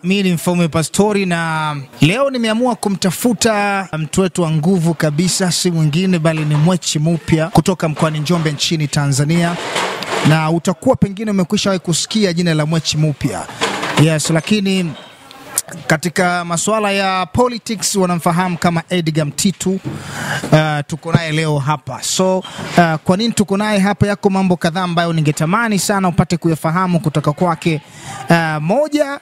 Mimi ni Mfaume Pastori na leo nimeamua kumtafuta mtu wetu wa nguvu kabisa, si mwingine bali ni Mwechi Mupya kutoka mkoani Njombe nchini Tanzania. Na utakuwa pengine umekwisha kusikia jina la Mwechi Mupya. Yes, lakini katika masuala ya politics wanamfahamu kama Edgar Mtitu. Tuko naye leo hapa. So kwa nini tuko naye hapa? Yako mambo kadhaa ambayo ningetamani sana upate kuyafahamu kutoka kwake. Moja,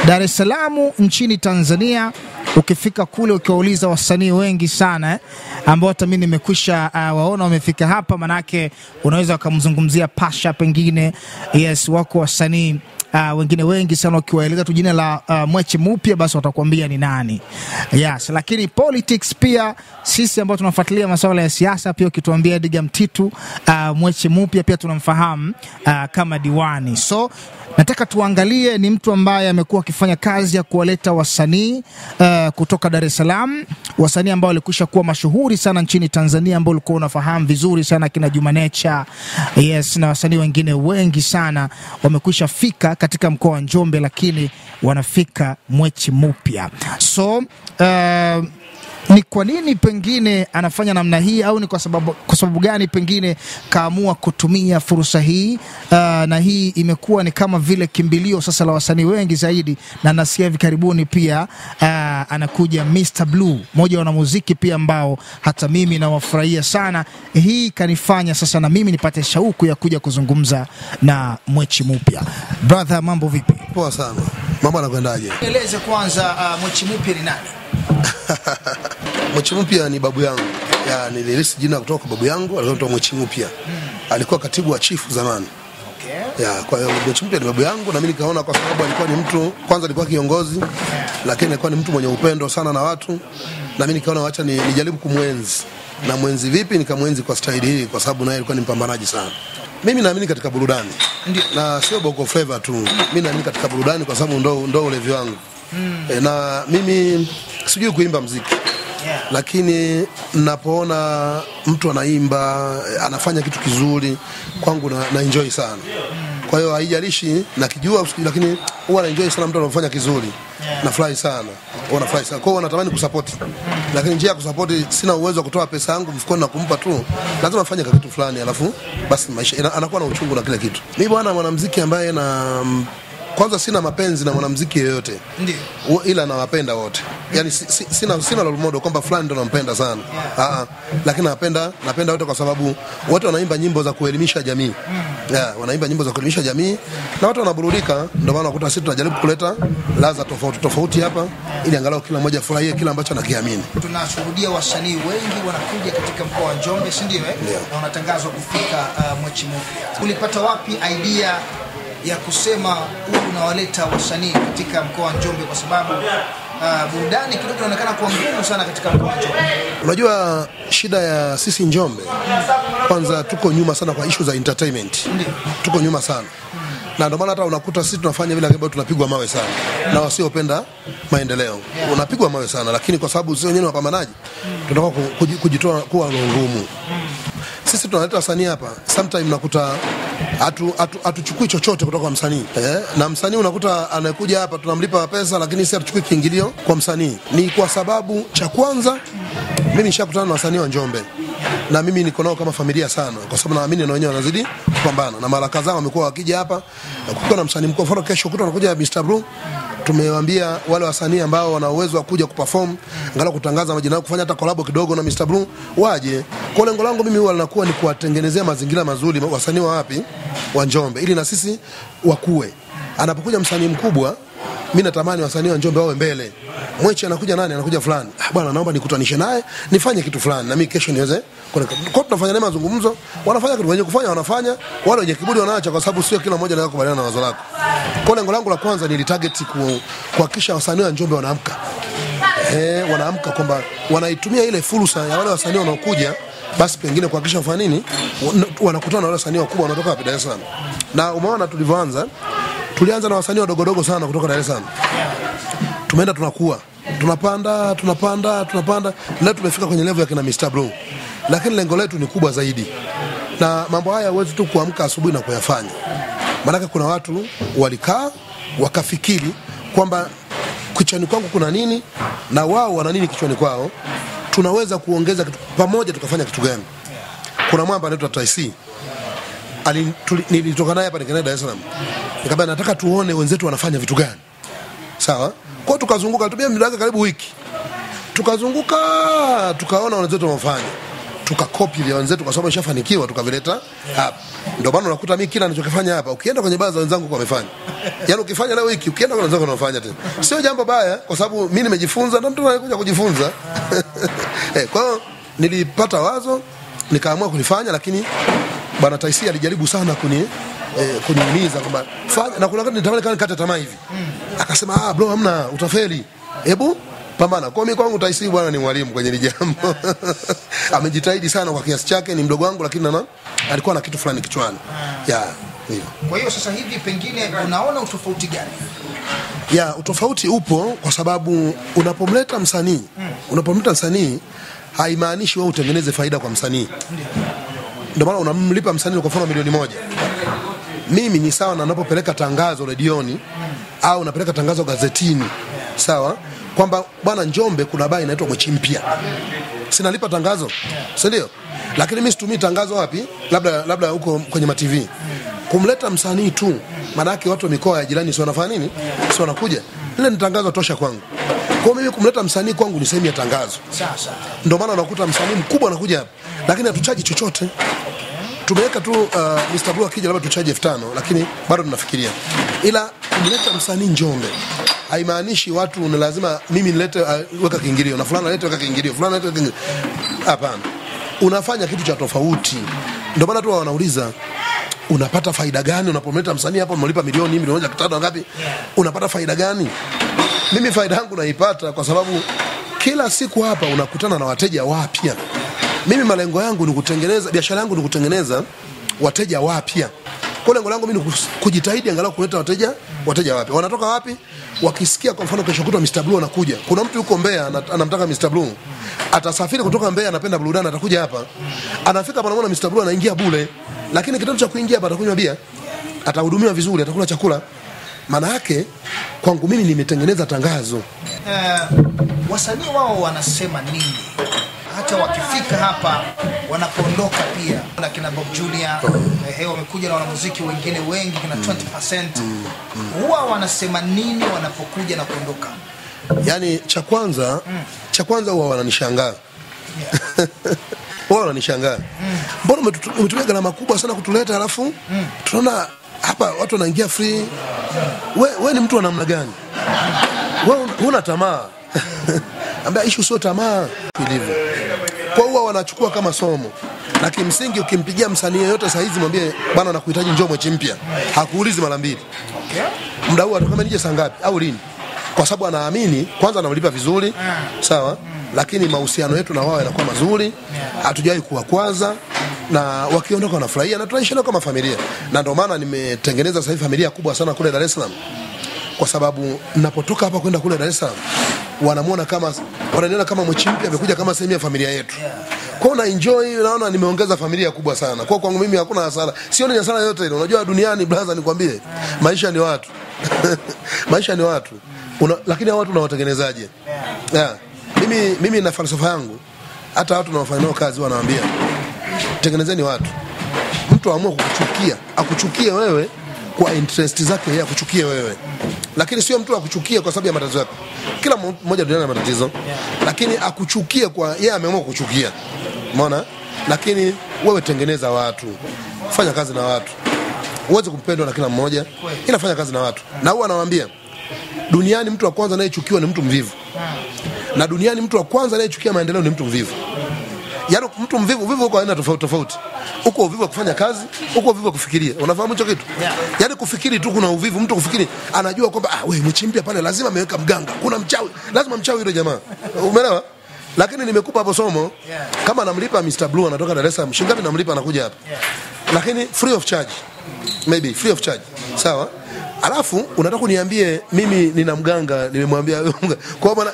Dar es Salaam nchini Tanzania, ukifika kule ukiwauliza wasanii wengi sana ambao hata mimi nimekwisha waona wamefika hapa, manake unaweza ukamzungumzia Pasha pengine. Yes, wako wasanii wengine wengi sana, ukiwaeleza tu jina la Mwechi Mupya basi watakwambia ni nani. Yes, lakini politics pia sisi ambao tunafuatilia masuala ya siasa pia ukituambia Edgar Mtitu, Mwechi Mupya pia tunamfahamu kama diwani. So nataka tuangalie ni mtu ambaye amekuwa akifanya kazi ya kuwaleta wasanii kutoka Dar es Salaam, wasanii ambao walikwisha kuwa mashuhuri sana nchini Tanzania, ambao ulikuwa unafahamu vizuri sana kina Juma Nature. Yes, na wasanii wengine wengi sana wamekwisha fika katika mkoa wa Njombe, lakini wanafika Mwechi Mupya. So ni kwa nini pengine anafanya namna hii, au ni kwa sababu gani pengine kaamua kutumia fursa hii? Na hii imekuwa ni kama vile kimbilio sasa la wasanii wengi zaidi, na nasikia hivi karibuni pia anakuja Mr Blue, mmoja wa wanamuziki pia ambao hata mimi nawafurahia sana. Hii kanifanya sasa na mimi nipate shauku ya kuja kuzungumza na Mwechi Mupya. Brother, mambo vipi? Poa sana. Mambo yanakwendaje? Eleze kwanza, Mwechi Mupya ni nani? Mwechi Mupya ni babu yangu. Nilirisi jina kutoka kwa babu yangu, alikuwa Mwechi Mupya. Alikuwa katibu wa chifu zamani. Okay. Kwa hiyo Mwechi Mupya ni babu yangu, na mimi nikaona kwa sababu alikuwa ni mtu, kwanza alikuwa kiongozi, lakini alikuwa ni mtu mwenye upendo sana na watu, na mimi nikaona acha nijaribu kumwenzi. Na mwenzi vipi? Nikamwenzi kwa staili hii, kwa sababu naye alikuwa ni mpambanaji sana. Mimi naamini katika burudani. Na sio bongo flavor tu. Mimi naamini katika burudani kwa sababu ndo ulevi wangu. Na mimi sijui kuimba muziki. Lakini ninapoona mtu anaimba, anafanya kitu kizuri, kwangu na enjoy sana. Kwa hiyo haijalishi nakijua, lakini huwa na enjoy sana mtu anafanya kizuri. Nafurahi sana. Nafurahi sana. Kwa hiyo natamani kusupport. Lakini njia ya kusupport, sina uwezo wa kutoa pesa yangu mfukoni na kumpa tu. Lazima afanye kitu fulani, alafu basi maisha anakuwa na uchungu na kila kitu. Mimi bwana mwanamuziki ambaye kwanza sina mapenzi na mwanamuziki yeyote. Ndio. Ila nawapenda wote. Yaani sina role model kwamba fulani ndo nampenda sana. Lakini napenda wote kwa sababu wote wanaimba nyimbo za kuelimisha jamii. Wanaimba nyimbo za kuelimisha jamii na watu wanaburudika. Ndio maana unakuta sisi tunajaribu kuleta ladha tofauti hapa ili angalau kila mmoja afurahie kile ambacho anakiamini. Tunashuhudia wasanii wengi wanakuja katika mkoa wa Njombe, si ndio? Na wanatangazwa kufika Mwechi Mupya. Ulipata wapi idea ya kusema unawaleta wasanii katika mkoa wa Njombe, kwa sababu burudani kidogo inaonekana kuwa ngumu sana katika mkoa wa Njombe? Unajua shida ya sisi Njombe, kwanza tuko nyuma sana kwa issue za entertainment. Tuko nyuma sana. Na ndio maana hata unakuta sisi tunafanya vile kama tunapigwa mawe sana. Na wasiopenda maendeleo. Unapigwa mawe sana, lakini kwa sababu sio wenyewe wapambanaji, tunataka kujitoa kuwa ngumu. Sisi tunaleta wasanii hapa, sometimes nakuta hatuchukui chochote kutoka kwa msanii. Na msanii unakuta anakuja hapa tunamlipa pesa, lakini sisi hatuchukui kiingilio kwa msanii. Ni kwa sababu cha kwanza, mimi nishakutana na wasanii wa Njombe. Na mimi niko nao kama familia sana, kwa sababu naamini na wenyewe wanazidi kupambana. Na mara kadhaa wamekuwa wakija hapa, kukiwa na msanii mkubwa, kesho kuta anakuja Mr Blue. Tumewaambia wale wasanii ambao wana uwezo wa kuja kuperform, angalau kutangaza majina yao, kufanya hata collab kidogo na Mr Blue, waje. Kwa lengo langu mimi huwa linakuwa ni kuwatengenezea mazingira mazuri wasanii wa wapi wa Njombe, ili na sisi wakue. Anapokuja msanii mkubwa, mimi natamani wasanii wa Njombe wawe mbele. Mwechi anakuja nani? Anakuja fulani. Bwana, naomba nikutanishe naye, nifanye kitu fulani na mimi kesho niweze. Kwa tunafanya naye mazungumzo, wanafanya kitu wenye kufanya wanafanya, wale wenye kiburi wanaacha, kwa sababu sio kila mmoja anaweza kubaliana na wazo lako. Kwa lengo langu la kwanza ni target kuhakikisha wasanii wa Njombe wanaamka. Wanaamka kwamba wanaitumia ile fursa ya wale wasanii wanaokuja, basi pengine kuhakikisha wafanya nini? Wanakutana na wale wasanii wakubwa wanatoka hapa Dar es Salaam. Na umeona tulivyoanza, tulianza na wasanii wadogo sana kutoka Dar es Salaam. Tumeenda tunakuwa, tunapanda, leo tumefika kwenye level ya kina Mr Blue. Lakini lengo letu ni kubwa zaidi. Na mambo haya huwezi tu kuamka asubuhi na kuyafanya. Maana kuna watu walikaa wakafikiri kwamba kichwani kwangu kuna nini na wao wana nini kichwani kwao, tunaweza kuongeza kitu pamoja, tukafanya kitu gani. Kuna mwamba anaitwa Taisi, nilitoka naye hapa nikaenda Dar es Salaam, nikamwambia nataka tuone wenzetu wanafanya vitu gani. Sawa, kwa tukazunguka, tumia muda karibu wiki, tukazunguka tukaona wenzetu wanafanya, tukakopi vya wenzetu kwa sababu ishafanikiwa, tukavileta hapa. Ndio maana unakuta mimi kila ninachokifanya hapa, ukienda kwenye baadhi za wenzangu kwa wamefanya, yani ukifanya leo wiki, ukienda kwa wenzangu wanafanya tena. Sio jambo baya, kwa sababu mimi nimejifunza na mtu anakuja kujifunza. Kwa hiyo nilipata wazo, nikaamua kulifanya, lakini bwana Taisi alijaribu sana kunihimiza kwamba fanya, na kuna wakati nitamani nikate tamaa hivi. Akasema bro, hamna, utafeli. Hebu pambana. Kwa mimi kwangu Taisi bwana ni mwalimu kwenye hili jambo. Amejitahidi sana kwa kiasi chake, ni mdogo wangu lakini alikuwa na kitu fulani kichwani. Hiyo. Kwa hiyo sasa hivi pengine unaona utofauti gani? Utofauti upo kwa sababu unapomleta msanii haimaanishi wewe utengeneze faida kwa msanii. Ndio maana unamlipa msanii kwa mfano milioni 1. Mimi ni sawa na ninapopeleka tangazo redioni au napeleka tangazo gazetini. Sawa? Kwamba bwana Njombe kuna baa inaitwa Mwechimpia. Sinalipa tangazo. Si ndio? Lakini mimi situmii tangazo wapi? Labda huko kwenye ma TV. Kumleta msanii tu, maana yake watu wa mikoa ya jirani sio wanafanya nini? Sio wanakuja. Ile ni tangazo tosha kwangu. Kwa mimi kumleta msanii kwangu ni sehemu ya tangazo. Sasa ndio maana unakuta msanii mkubwa anakuja hapa, lakini hatuchaji chochote. Tumeweka tu Mr. Blue akija labda tuchaji 5,000, lakini bado tunafikiria. Ila kumleta msanii Njombe haimaanishi watu ni lazima mimi nilete weka kiingilio na fulani alete weka kiingilio, fulani alete kiingilio. Hapana. Unafanya kitu cha tofauti. Ndio maana tu wanauliza unapata faida gani unapomleta msanii hapo, umelipa milioni 1.5 ngapi? Unapata faida gani? Mimi faida yangu naipata kwa sababu kila siku hapa unakutana na wateja wapya. Mimi malengo yangu ni kutengeneza, biashara yangu ni kutengeneza wateja wapya. Kwa lengo langu mimi ni kujitahidi angalau kuleta wateja wapya. Wanatoka wapi? Wakisikia kwa mfano kesho kutwa Mr. Blue anakuja. Kuna mtu yuko Mbeya anamtaka Mr. Blue. Atasafiri kutoka Mbeya, anapenda burudani, atakuja hapa. Anafika hapa anaona Mr. Blue anaingia bure. Lakini kitendo cha kuingia hapa atakunywa bia, atahudumiwa vizuri, atakula chakula. Maana yake kwangu mimi nimetengeneza tangazo. Wasanii wao wanasema nini? Hata wakifika hapa wanapoondoka pia. Na kina Bob Junior, wamekuja na wanamuziki wengine wengi kina 20%. Huwa wanasema nini wanapokuja na kuondoka? Yaani cha kwanza huwa wananishangaa. Wao wananishangaa. Mbona umetumia gharama kubwa sana kutuleta, alafu tunaona hapa watu wanaingia free. Wewe ni mtu wa namna gani? Wewe huna tamaa. Ambia issue sio tamaa ilivyo. Kwa hiyo wanachukua kama somo. Na kimsingi ukimpigia msanii yeyote saa hizi mwambie bwana nakuhitaji njoo Mwechimpia, hakuulizi mara mbili. Muda huu atakwambia nije saa ngapi au lini. Kwa sababu anaamini kwanza anamlipa vizuri, sawa? Lakini mahusiano yetu na wao yanakuwa mazuri, hatujawahi kuwakwaza, na wakiondoka wanafurahia na tunaishi kama familia. Na ndio maana nimetengeneza sasa hivi familia kubwa sana kule Dar es Salaam. Kwa sababu ninapotoka hapa kwenda kule Dar es Salaam, wananiona kama Mwechimpia amekuja kama sehemu ya familia yetu. Kwa na enjoy, naona nimeongeza familia kubwa sana. Kwa kwangu mimi hakuna hasara. Sioni hasara yote ile. Unajua duniani brother, nikwambie, maisha ni watu. Maisha ni watu. Lakini hao watu unawatengenezaje? Mimi na falsafa yangu, hata watu wanaofanya nao kazi wanawaambia tengenezeni watu. Mtu aamue kukuchukia, akuchukie wewe kwa interest zake, yeye akuchukie wewe. Lakini sio mtu akuchukie kwa sababu ya matatizo yako. Kila mmoja duniani ana matatizo. Lakini akuchukie kwa yeye ameamua kukuchukia. Umeona? Lakini wewe tengeneza watu. Fanya kazi na watu. Uweze kumpendwa na kila mmoja. Inafanya kazi na watu. Na huwa anawaambia duniani mtu wa kwanza anayechukiwa ni mtu mvivu. Na duniani mtu wa kwanza anayechukia maendeleo ni mtu mvivu. Yaani mtu mvivu uko aina tofauti. Uko uvivu wa kufanya kazi, uko uvivu wa kufikiria. Unafahamu hicho kitu? Yaani kufikiri tu kuna uvivu, mtu kufikiri anajua kwamba wewe Mwechimpia pale lazima ameweka mganga, kuna mchawi, lazima mchawi yule jamaa. Umeelewa? Lakini nimekupa hapo somo. Kama anamlipa Mr. Blue anatoka Dar es Salaam, shilingi ngapi namlipa anakuja hapa? Lakini free of charge. Maybe free of charge. Sawa? Alafu unataka kuniambie mimi nina mganga, nimemwambia kwa bwana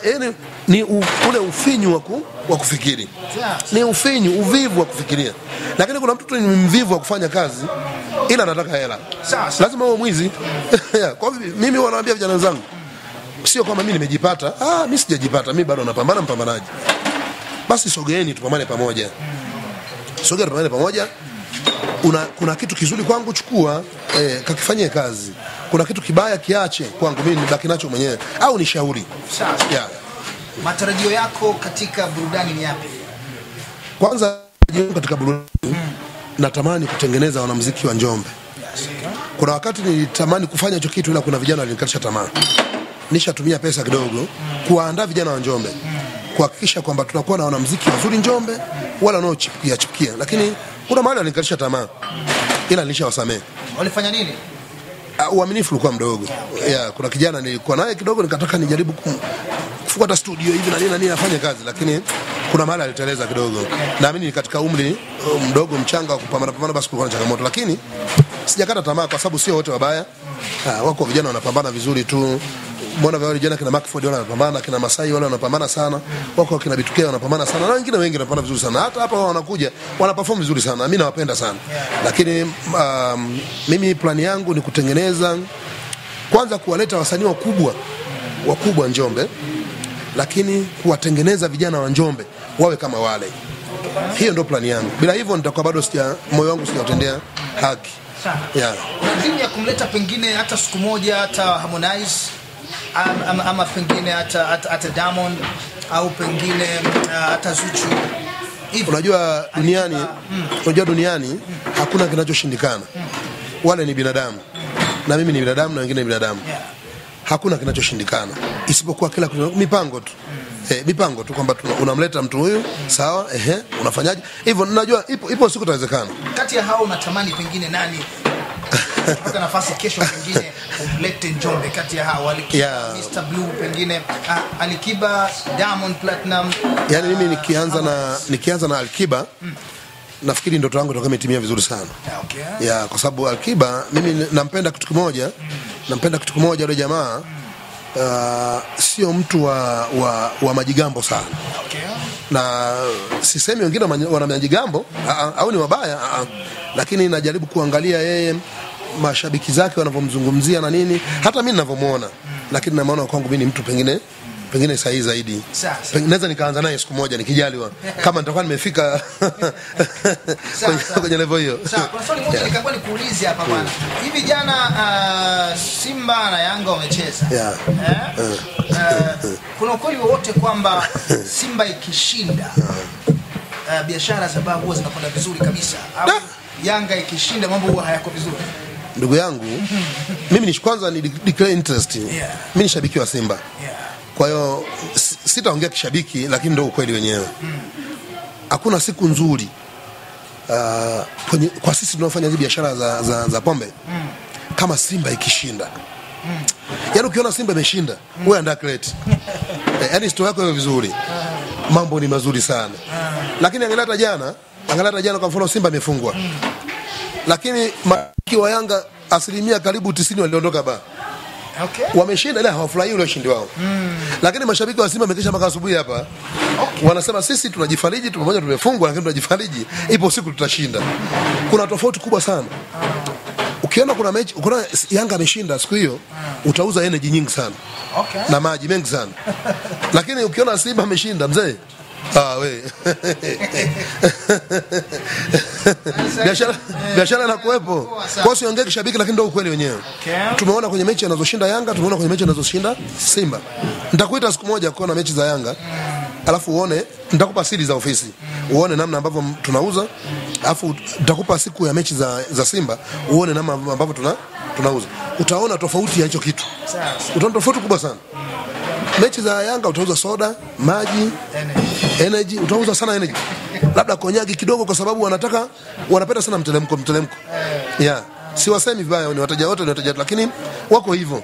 ni ule ufinyu wa kufikiri. Ni ufinyu, uvivu wa kufikiria. Lakini kuna mtu ni mvivu wa kufanya kazi ila anataka hela. Lazima uwe mwizi. Kwa hivyo mimi wanaambia vijana wenzangu, Sio kwamba mimi nimejipata, mimi sijajipata, mimi bado napambana, mpambanaji. Basi sogeeni tupambane pamoja. Sogea tupambane pamoja. Kuna kitu kizuri kwangu, chukua, kakifanyie kazi. Kuna kitu kibaya kiache kwangu, mimi nibaki nacho mwenyewe au nishauri. Sawa. Yeah. Matarajio yako katika burudani ni yapi? Kwanza katika burudani natamani kutengeneza wanamuziki wa Njombe. Kuna wakati nilitamani kufanya hicho kitu, ila kuna vijana walinikatisha tamaa. Nishatumia pesa kidogo kuandaa vijana wa Njombe, kuhakikisha kwamba tunakuwa na wanamuziki wazuri Njombe, wala wanaochipukia, lakini kuna mahali walinikatisha tamaa, ila nilishawasamea. Walifanya nini? Uaminifu ulikuwa mdogo. Kuna kijana nilikuwa naye kidogo, nikataka nijaribu kufuata studio hivi na nini afanye kazi, lakini kuna mahali aliteleza kidogo. Naamini katika umri mdogo mchanga wa kupambana basi kulikuwa na changamoto, lakini sijakata tamaa kwa sababu sio wote wabaya. Wako vijana wanapambana vizuri tu. Mbona wale vijana kina Macford wanapambana, kina Masai wale wanapambana sana. Wako kina Bitukea wanapambana sana. Na wengine wengi wanapambana vizuri sana. Hata hapa wanakuja wanaperform vizuri sana. Mimi nawapenda sana. Lakini mimi plani yangu ni kutengeneza, kwanza kuwaleta wasanii wakubwa Njombe, lakini kuwatengeneza vijana wa Njombe wawe kama wale. Hiyo ndio plani yangu. Bila hivyo nitakuwa bado moyo wangu sijatendea haki. Yeah. Kuna ya kumleta pengine hata siku moja hata Harmonize ama pengine hata Diamond au pengine hata Zuchu. Unajua duniani hakuna kinachoshindikana. Wale ni binadamu. Na mimi ni binadamu na wengine ni binadamu. Hakuna kinachoshindikana. Isipokuwa kila mipango tu. Mipango tu kwamba unamleta mtu huyu, sawa, unafanyaje? Hivyo najua ipo siku itawezekana. Kati ya hao unatamani pengine nani pata nafasi kesho pengine umlete Njombe kati ya hao Alikiba, Mr Blue pengine Alikiba, Diamond Platinum? Yaani mimi nikianza na Alikiba, nafikiri ndoto yangu itakuwa imetimia vizuri sana. Okay. Kwa sababu Alikiba mimi nampenda kitu kimoja yule jamaa. Sio mtu wa majigambo sana. Okay. Na sisemi wengine wana majigambo au ni wabaya, lakini najaribu kuangalia yeye, mashabiki zake wanavyomzungumzia na nini, hata mimi ninavyomuona, lakini naona kwangu mimi ni mtu pengine sahihi zaidi. Naweza nikaanza naye siku moja nikijaliwa, kama nitakuwa nimefika kwenye level hiyo. Sawa, kuna swali moja nikakuwa nikuulize hapa bwana. Hivi jana Simba na Yanga wamecheza. Kuna ukweli wowote kwamba Simba ikishinda biashara za baa huwa zinakwenda vizuri kabisa, au Yanga ikishinda mambo huwa hayako vizuri? Ndugu yangu, mimi kwanza ni declare interest. Mimi ni shabiki wa Simba. Kwa hiyo sitaongea kishabiki, lakini ndio ukweli wenyewe. Hakuna siku nzuri kwa sisi tunaofanya hizo biashara za pombe kama Simba ikishinda. Yaani ukiona Simba imeshinda, wewe andaa crate. Yaani story yako iwe vizuri. Mambo ni mazuri sana. Lakini angalia jana kwa mfano Simba imefungwa. Lakini maki wa Yanga asilimia karibu 90 waliondoka ba. Okay. Wameshinda ila hawafurahi ule ushindi wao. Lakini mashabiki wa Simba wamekesha mpaka asubuhi hapa. Okay. Wanasema sisi tunajifariji, pamoja tumefungwa lakini tunajifariji. Ipo siku tutashinda. Kuna tofauti kubwa sana. Ukiona kuna mechi, ukiona Yanga ameshinda siku hiyo, utauza energy nyingi sana. Okay. Na maji mengi sana. Lakini ukiona Simba ameshinda mzee, we. Biashara inakuwepo. Kwa hiyo siongee kishabiki, lakini ndio ukweli wenyewe. Okay. Tumeona kwenye mechi anazoshinda Yanga, tumeona kwenye mechi anazoshinda Simba. Nitakuita siku moja kuona mechi za Yanga. Alafu uone, nitakupa siri za ofisi. Uone namna ambavyo tunauza. Alafu nitakupa siku ya mechi za Simba, uone namna ambavyo tunauza. Utaona tofauti ya hicho kitu. Utaona tofauti kubwa sana. Mechi za Yanga utauza soda, maji, energy, utauza sana energy. Labda konyagi kidogo kwa sababu wanapenda sana mtelemko. Si wasemi vibaya, ni wateja wote, lakini wako hivyo.